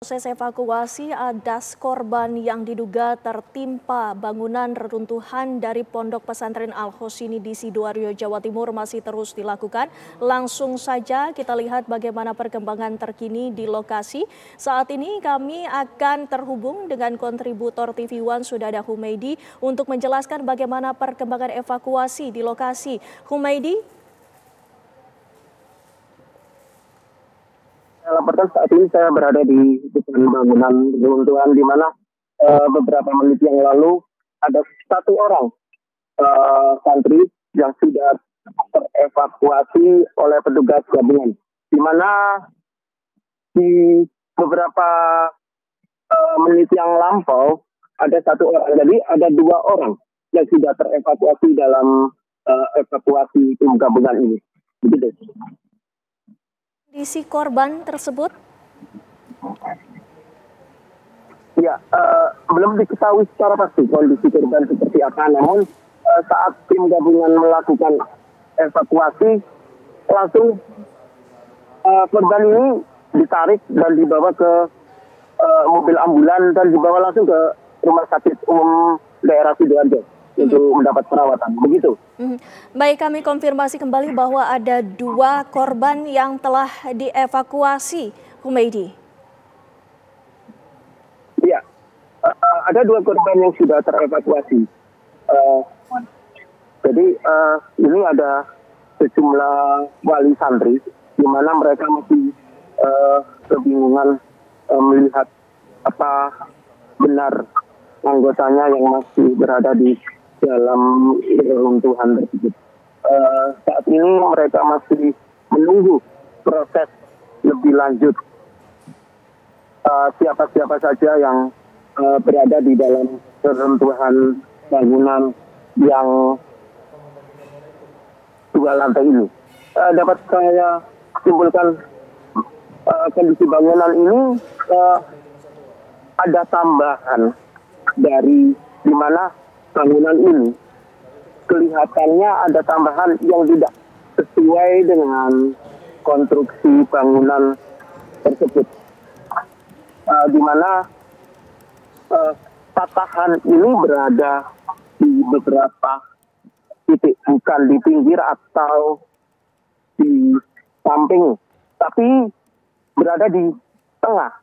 Proses evakuasi adas korban yang diduga tertimpa bangunan reruntuhan dari Pondok Pesantren Al-Hosini di Sidoarjo, Jawa Timur masih terus dilakukan. Langsung saja kita lihat bagaimana perkembangan terkini di lokasi. Saat ini kami akan terhubung dengan kontributor TV One Sudada Humaydi untuk menjelaskan bagaimana perkembangan evakuasi di lokasi. Humaydi. Laporkan saat ini saya berada di depan bangunan reruntuhan di mana beberapa menit yang lalu ada satu orang santri yang sudah terevakuasi oleh petugas gabungan. Di mana di beberapa menit yang lampau ada satu orang, jadi ada dua orang yang sudah terevakuasi dalam evakuasi tim gabungan ini. Begitu. Kondisi korban tersebut? Ya, belum diketahui secara pasti kondisi korban seperti apa. Namun saat tim gabungan melakukan evakuasi, langsung korban ini ditarik dan dibawa ke mobil ambulan dan dibawa langsung ke rumah sakit umum daerah Sidoarjo untuk mendapat perawatan. Begitu. Baik, kami konfirmasi kembali bahwa ada dua korban yang telah dievakuasi, Humaydi. Iya, ada dua korban yang sudah terevakuasi. Jadi ini ada sejumlah wali santri, di mana mereka masih kebingungan melihat apa benar anggotanya yang masih berada di dalam reruntuhan tersebut. Saat ini mereka masih menunggu proses lebih lanjut. Siapa-siapa saja yang berada di dalam reruntuhan bangunan yang dua lantai ini. Dapat saya simpulkan kondisi bangunan ini ada tambahan dari di mana bangunan ini kelihatannya ada tambahan yang tidak sesuai dengan konstruksi bangunan tersebut, di mana patahan ini berada di beberapa titik, bukan di pinggir atau di samping, tapi berada di tengah,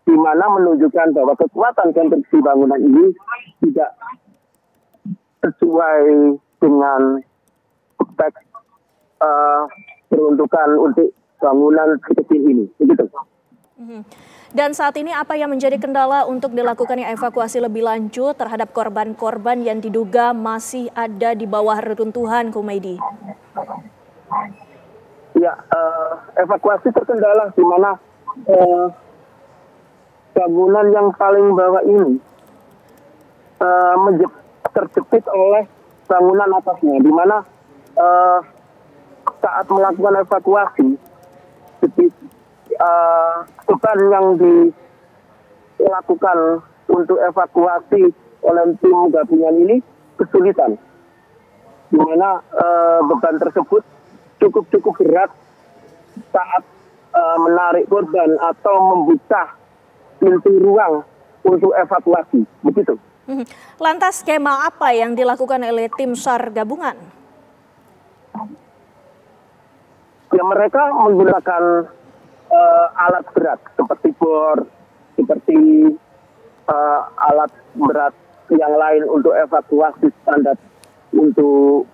di mana menunjukkan bahwa kekuatan konstruksi bangunan ini tidak sesuai dengan spek peruntukan untuk bangunan kecil ini. Begitu. Dan saat ini apa yang menjadi kendala untuk dilakukannya evakuasi lebih lanjut terhadap korban-korban yang diduga masih ada di bawah reruntuhan, Humaydi? Ya, evakuasi terkendala di mana bangunan yang paling bawah ini terjepit oleh bangunan atasnya, di mana saat melakukan evakuasi, beban yang dilakukan untuk evakuasi oleh tim gabungan ini kesulitan, di mana beban tersebut cukup berat saat menarik korban atau membuka pintu ruang untuk evakuasi, begitu. Lantas skema apa yang dilakukan oleh tim SAR gabungan? Ya, mereka menggunakan alat berat seperti bor, seperti alat berat yang lain untuk evakuasi standar untuk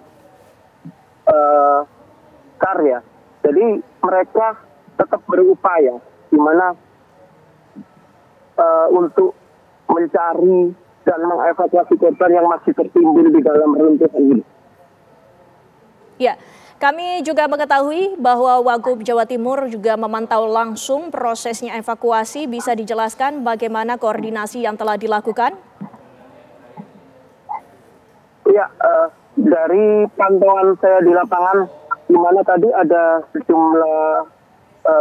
karya. Jadi mereka tetap berupaya, di mana untuk mencari dan mengevakuasi korban yang masih tertimbun di dalam reruntuhan ini. Ya, kami juga mengetahui bahwa Wagub Jawa Timur juga memantau langsung prosesnya evakuasi. Bisa dijelaskan bagaimana koordinasi yang telah dilakukan? Ya, dari pantauan saya di lapangan, di mana tadi ada sejumlah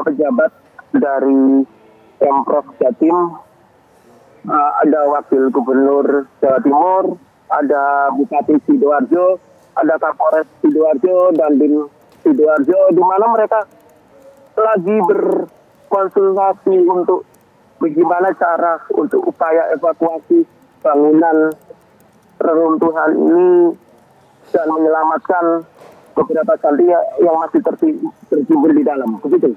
pejabat dari Pemprov Jatim, ada Wakil Gubernur Jawa Timur, ada Bupati Sidoarjo, ada Kapolres Sidoarjo dan Dim Sidoarjo, di mana mereka lagi berkonsultasi untuk bagaimana cara untuk upaya evakuasi bangunan reruntuhan ini dan menyelamatkan beberapa santri yang masih tertimbun di dalam. Begitu.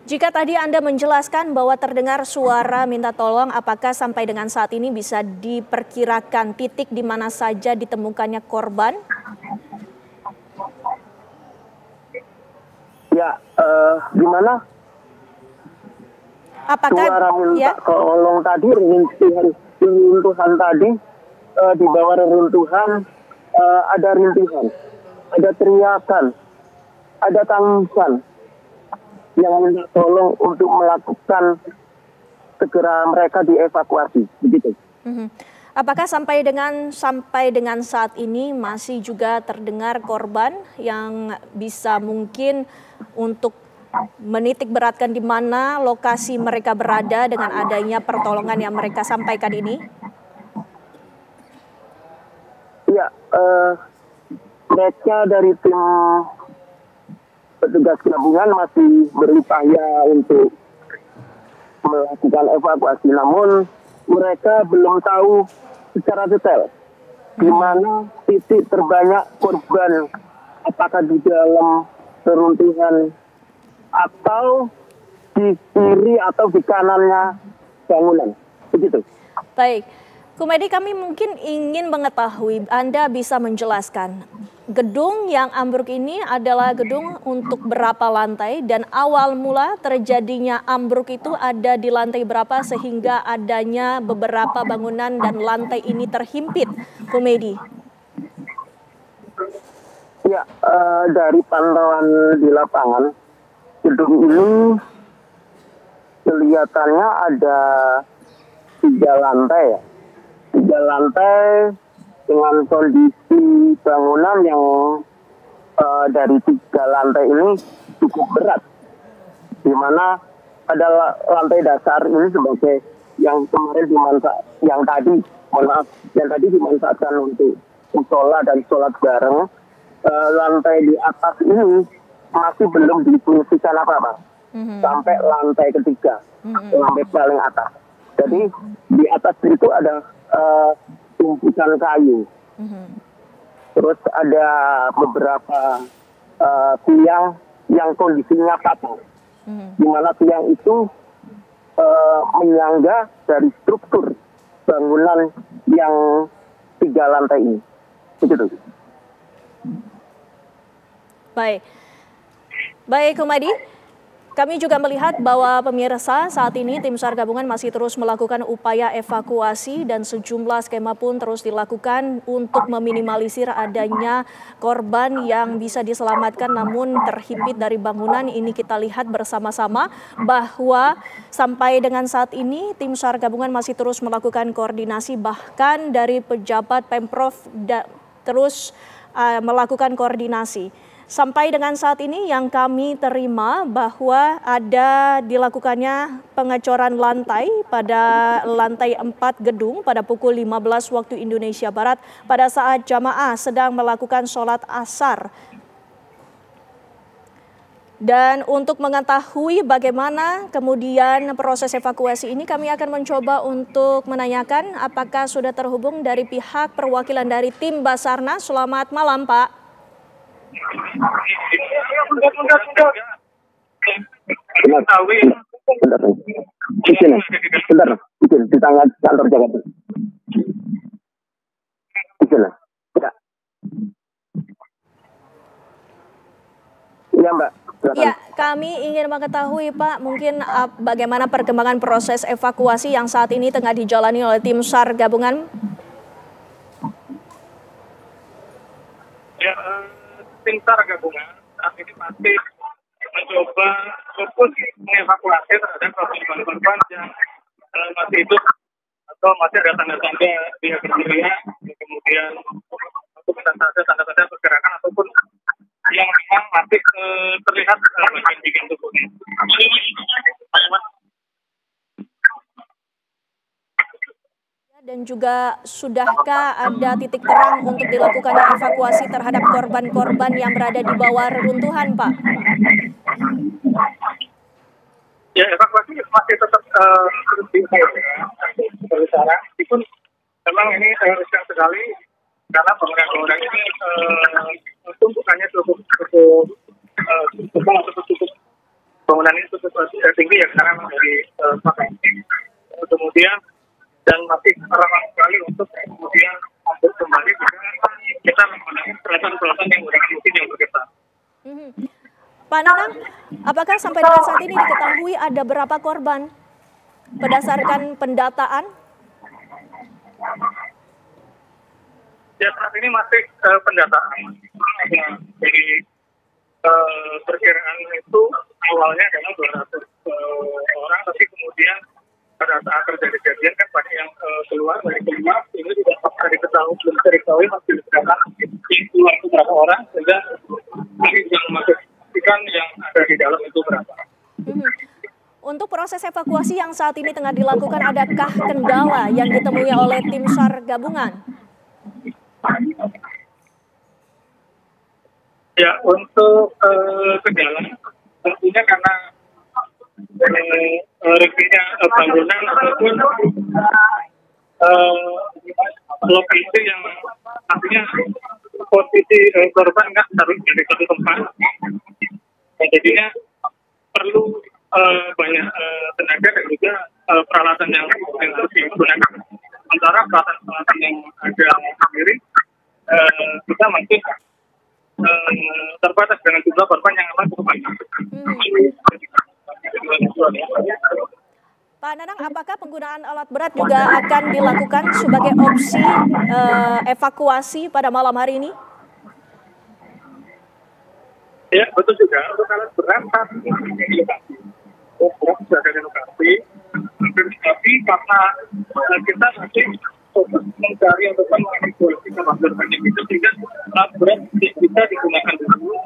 Jika tadi Anda menjelaskan bahwa terdengar suara minta tolong, apakah sampai dengan saat ini bisa diperkirakan titik di mana saja ditemukannya korban? Ya, di mana? Apakah suara minta tolong tadi, reruntuhan tadi, di bawah reruntuhan ada rintihan, ada teriakan, ada tangisan yang minta tolong untuk melakukan segera mereka dievakuasi, begitu. Apakah sampai dengan saat ini masih juga terdengar korban yang bisa mungkin untuk menitik beratkan di mana lokasi mereka berada dengan adanya pertolongan yang mereka sampaikan ini? Ya, mereka dari tim petugas gabungan masih berupaya untuk melakukan evakuasi, namun mereka belum tahu secara detail di mana titik terbanyak korban, apakah di dalam reruntuhan atau di kiri atau di kanannya bangunan, begitu. Baik, Kumedi, kami mungkin ingin mengetahui, Anda bisa menjelaskan gedung yang ambruk ini adalah gedung untuk berapa lantai dan awal mula terjadinya ambruk itu ada di lantai berapa sehingga adanya beberapa bangunan dan lantai ini terhimpit, Kumedi? Ya, dari pantauan di lapangan, gedung ini kelihatannya ada 3 lantai ya. 3 lantai dengan kondisi bangunan yang dari 3 lantai ini cukup berat, di mana ada lantai dasar ini sebagai yang kemarin yang tadi dimanfaatkan untuk musola dan sholat bareng. Lantai di atas ini masih belum difungsikan apa-apa sampai lantai ketiga, lantai paling atas. Jadi di atas itu ada tumpukan kayu. Terus ada beberapa tiang yang kondisinya patah, di mana tiang itu menyangga dari struktur bangunan yang 3 lantai ini. Begitu. Baik, Kumedi. Kami juga melihat bahwa pemirsa saat ini tim SAR gabungan masih terus melakukan upaya evakuasi dan sejumlah skema pun terus dilakukan untuk meminimalisir adanya korban yang bisa diselamatkan namun terhimpit dari bangunan. Ini kita lihat bersama-sama bahwa sampai dengan saat ini tim SAR gabungan masih terus melakukan koordinasi, bahkan dari pejabat Pemprov terus melakukan koordinasi. Sampai dengan saat ini yang kami terima bahwa ada dilakukannya pengecoran lantai pada lantai 4 gedung pada pukul 15 waktu Indonesia Barat pada saat jamaah sedang melakukan sholat asar. Dan untuk mengetahui bagaimana kemudian proses evakuasi ini, kami akan mencoba untuk menanyakan apakah sudah terhubung dari pihak perwakilan dari tim Basarnas. Selamat malam, Pak. Bentar, di tangan kantor Jakarta. Iya, Mbak. Ya, kami ingin mengetahui, Pak, mungkin bagaimana perkembangan proses evakuasi yang saat ini tengah dijalani oleh tim SAR gabungan? Ya, tim SAR gabungan saat ini masih mencoba fokus mengevakuasi terhadap korban-korban yang masih hidup atau masih ada tanda-tanda dia bergeria, kemudian untuk tanda-tanda pergerakan ataupun yang memang masih terlihat bagian tubuhnya. Dan juga sudahkah ada titik terang untuk dilakukannya evakuasi terhadap korban-korban yang berada di bawah reruntuhan, Pak? Ya, evakuasi masih tetap terus diupayakan seperti sekarang. Meskipun memang ini riskan sekali karena bangunan-bangunan ini tumpukannya cukup bangunan ini cukup tinggi ya sekarang dari pakai. Kemudian dan masih rawan sekali untuk kemudian untuk kembali kita menggunakan peralatan-peralatan yang menggunakan mesin yang bergetar. Pak Nanang, apakah sampai dengan saat ini diketahui ada berapa korban berdasarkan pendataan? Ya, saat ini masih pendataan. Jadi perkiraan itu awalnya adalah 200 orang, tapi kemudian pada saat terjadi kejadian kan banyak yang keluar ini tidak bisa diketahui masih berapa keluar itu berapa orang, sehingga masih bisa memastikan yang ada di dalam itu berapa. Untuk proses evakuasi yang saat ini tengah dilakukan, adakah kendala yang ditemui oleh tim SAR gabungan? Ya, untuk kendala tentunya karena rencana bangunan ataupun lokasi yang artinya posisi korban nggak harus dari satu tempat, jadinya perlu banyak tenaga dan juga peralatan yang harus digunakan. Antara peralatan yang ada sendiri kita masih terbatas dengan jumlah korban yang akan cukup banyak. Pak Nanang, apakah penggunaan alat berat juga akan dilakukan sebagai opsi evakuasi pada malam hari ini? Ya, betul juga. Untuk alat berat saat ini di lokasi. Sudah ada di lokasi. Tapi karena kita masih fokus mencari untuk mengevakuasi korban itu, sehingga alat berat bisa digunakan dulu.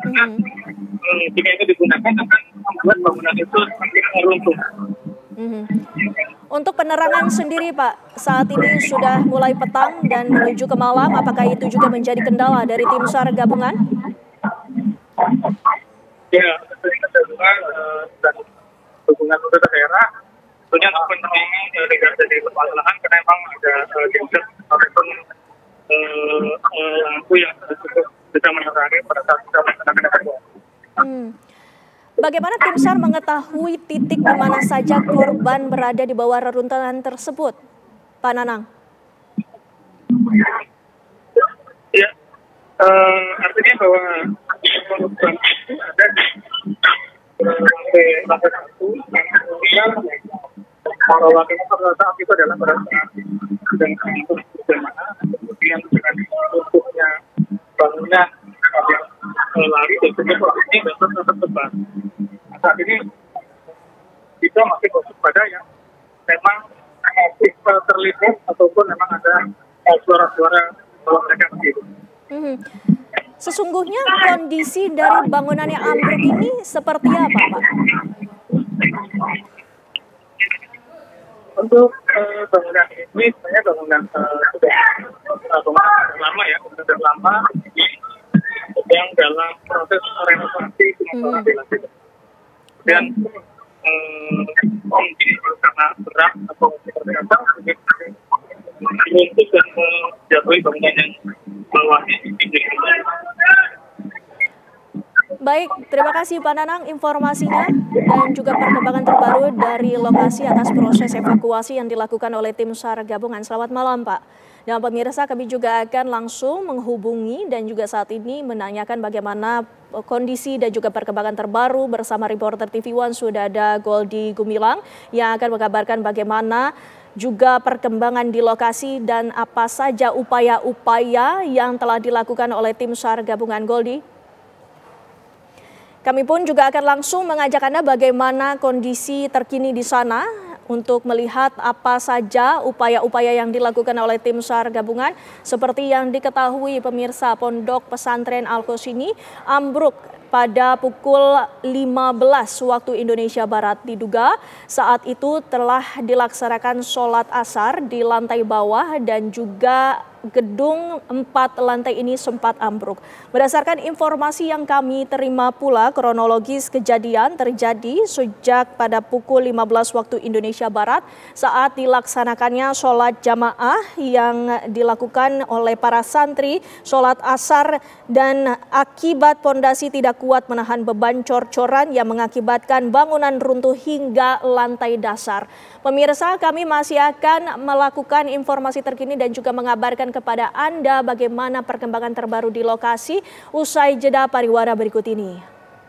Jika itu digunakan akan membuat bangunan itu semakin runtuh. Untuk penerangan sendiri, Pak, saat ini sudah mulai petang dan menuju ke malam. Apakah itu juga menjadi kendala dari tim SAR gabungan? Ya, tentunya gabungan dan hubungan pemerintah daerah tentunya untuk penerangan tidak jadi permasalahan karena memang ada genset ataupun lampu yang cukup bisa menerangi pada saat kita melaksanakan evakuasi. Bagaimana tim SAR mengetahui titik di mana saja korban berada di bawah reruntuhan tersebut, Pak Nanang? Ya, artinya bahwa korban itu ada di lantai 1, kemudian bahwa pada saat itu adalah pada saat sedang untuk berjamaah, kemudian dengan runtuhnya bangunan yang lari dan juga prosesnya dapat tersebar. Saat ini kita masih fokus pada yang memang masih terlihat ataupun memang ada suara-suara bahwa mereka begitu. Sesungguhnya kondisi dari bangunan yang ambruk ini seperti apa, Pak? Untuk bangunan ini sebenarnya bangunan sudah lama ya, sudah lama yang dalam proses renovasi dan mungkin karena berat atau seperti apa runtuh dan menjatuhi bangunan yang bawahnya. Baik, terima kasih Pak Nanang informasinya dan juga perkembangan terbaru dari lokasi atas proses evakuasi yang dilakukan oleh tim SAR gabungan. Selamat malam, Pak. Dan pemirsa, kami juga akan langsung menghubungi dan juga saat ini menanyakan bagaimana kondisi dan juga perkembangan terbaru bersama reporter TV One. Sudah ada Goldi Gumilang yang akan mengabarkan bagaimana juga perkembangan di lokasi dan apa saja upaya-upaya yang telah dilakukan oleh tim SAR gabungan. Goldi. Kami pun juga akan langsung mengajak Anda bagaimana kondisi terkini di sana untuk melihat apa saja upaya-upaya yang dilakukan oleh tim SAR gabungan. Seperti yang diketahui pemirsa, Pondok Pesantren Al-Khosyini ambruk pada pukul 15 waktu Indonesia Barat. Diduga saat itu telah dilaksanakan sholat asar di lantai bawah dan juga gedung 4 lantai ini sempat ambruk. Berdasarkan informasi yang kami terima pula, kronologis kejadian terjadi sejak pada pukul 15 waktu Indonesia Barat saat dilaksanakannya sholat jamaah yang dilakukan oleh para santri, sholat asar, dan akibat pondasi tidak kuat menahan beban cor-coran yang mengakibatkan bangunan runtuh hingga lantai dasar. Pemirsa, kami masih akan melakukan informasi terkini dan juga mengabarkan kepada Anda bagaimana perkembangan terbaru di lokasi usai jeda pariwara berikut ini.